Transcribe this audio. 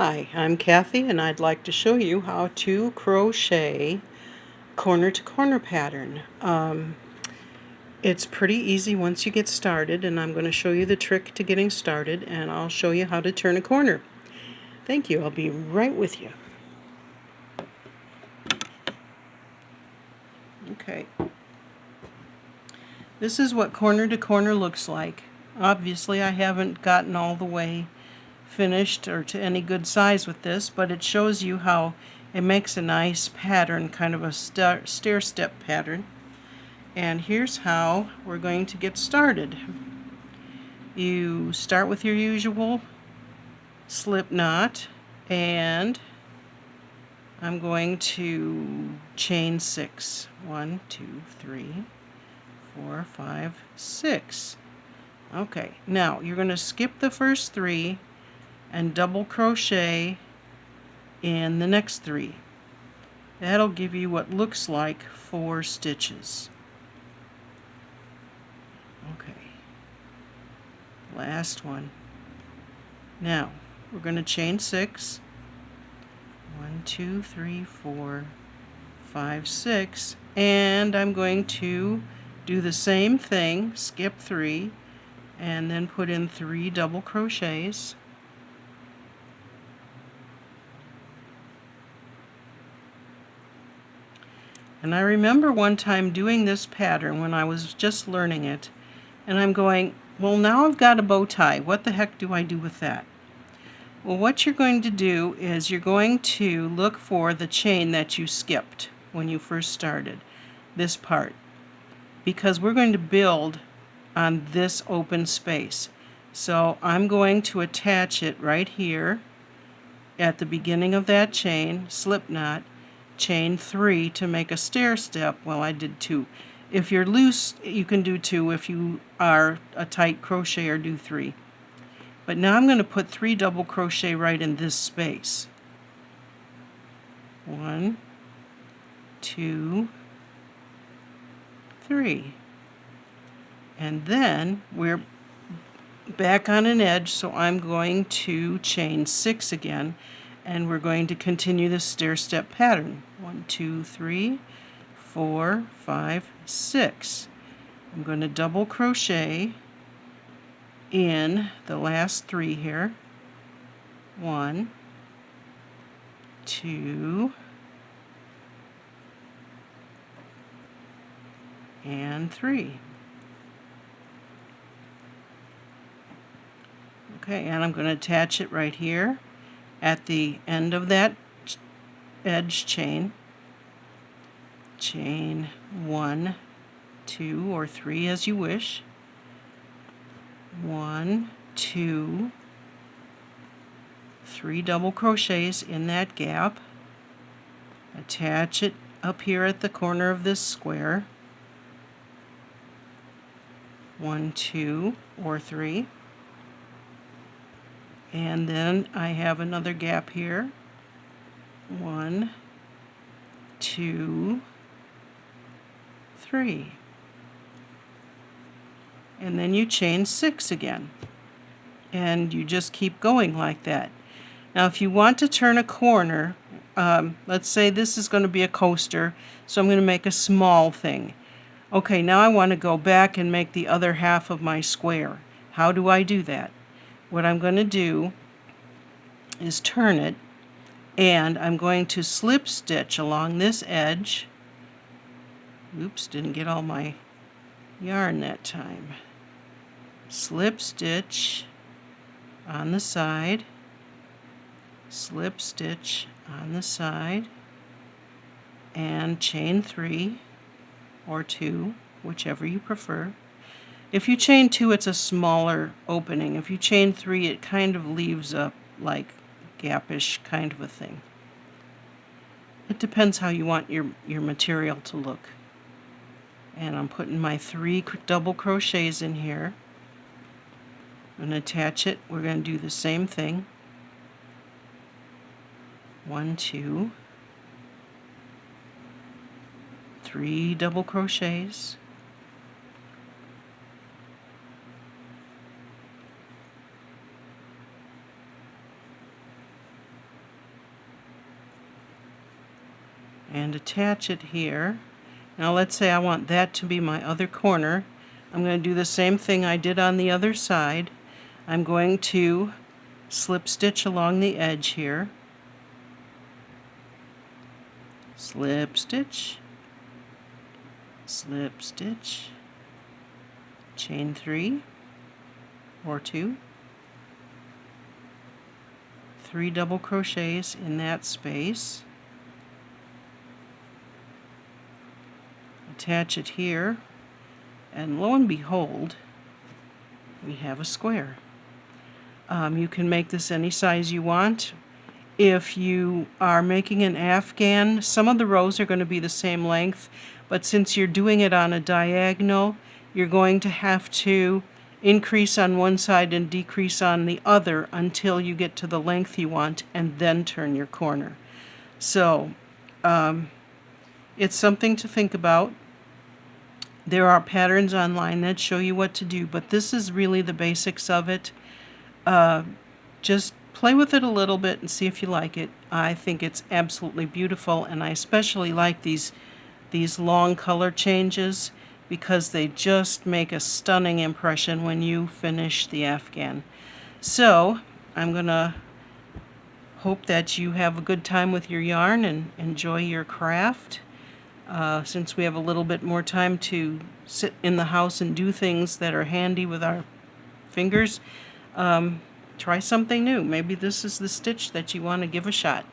Hi, I'm Kathy and I'd like to show you how to crochet corner to corner pattern. It's pretty easy once you get started, and I'm going to show you the trick to getting started, and I'll show you how to turn a corner. Thank you. I'll be right with you. Okay. This is what corner to corner looks like. Obviously I haven't gotten all the way finished or to any good size with this, but it shows you how it makes a nice pattern, kind of a stair step pattern. And here's how we're going to get started. You start with your usual slip knot, and I'm going to chain 6. 1, 2, 3, 4, 5, 6. Okay, now you're going to skip the first 3 and double crochet in the next 3. That'll give you what looks like 4 stitches. Okay, last one. Now we're going to chain 6. 1, 2, 3, 4, 5, 6, and I'm going to do the same thing, skip 3, and then put in 3 double crochets. And I remember one time doing this pattern when I was just learning it, and I'm going, well, now I've got a bow tie. What the heck do I do with that? Well, what you're going to do is you're going to look for the chain that you skipped when you first started, this part, because we're going to build on this open space. So I'm going to attach it right here at the beginning of that chain, slip knot, chain 3 to make a stair step. Well, I did 2. If you're loose, you can do 2. If you are a tight crocheter, do 3. But now I'm going to put 3 double crochet right in this space. 1, 2, 3. And then we're back on an edge, so I'm going to chain 6 again, and we're going to continue the stair step pattern. 1, 2, 3, 4, 5, 6. I'm going to double crochet in the last 3 here. 1, 2, and 3. Okay, and I'm going to attach it right here at the end of that edge chain. Chain 1, 2, or 3 as you wish. 1, 2, 3 double crochets in that gap. Attach it up here at the corner of this square. 1, 2, or 3. And then I have another gap here. 1, 2, 3. And then you chain 6 again. And you just keep going like that. Now if you want to turn a corner, let's say this is going to be a coaster, so I'm going to make a small thing. Okay, now I want to go back and make the other half of my square. How do I do that? What I'm going to do is turn it, and I'm going to slip stitch along this edge. Oops, didn't get all my yarn that time. Slip stitch on the side, slip stitch on the side, and chain 3 or 2, whichever you prefer. If you chain 2, it's a smaller opening. If you chain 3, it kind of leaves a like gapish kind of a thing. It depends how you want your material to look. And I'm putting my 3 double crochets in here. I'm going to attach it. We're going to do the same thing. 1, 2, 3 double crochets. and attach it here. Now let's say I want that to be my other corner. I'm going to do the same thing I did on the other side. I'm going to slip stitch along the edge here. Slip stitch, slip stitch, chain 3 or 2, 3 double crochets in that space, attach it here, and lo and behold, we have a square. You can make this any size you want. If you are making an afghan, some of the rows are going to be the same length, but since you're doing it on a diagonal, you're going to have to increase on one side and decrease on the other until you get to the length you want, and then turn your corner. So it's something to think about. There are patterns online that show you what to do, but this is really the basics of it. Just play with it a little bit and see if you like it. I think it's absolutely beautiful, and I especially like these long color changes because they just make a stunning impression when you finish the afghan. So I'm gonna hope that you have a good time with your yarn and enjoy your craft. Since we have a little bit more time to sit in the house and do things that are handy with our fingers, try something new. Maybe this is the stitch that you want to give a shot.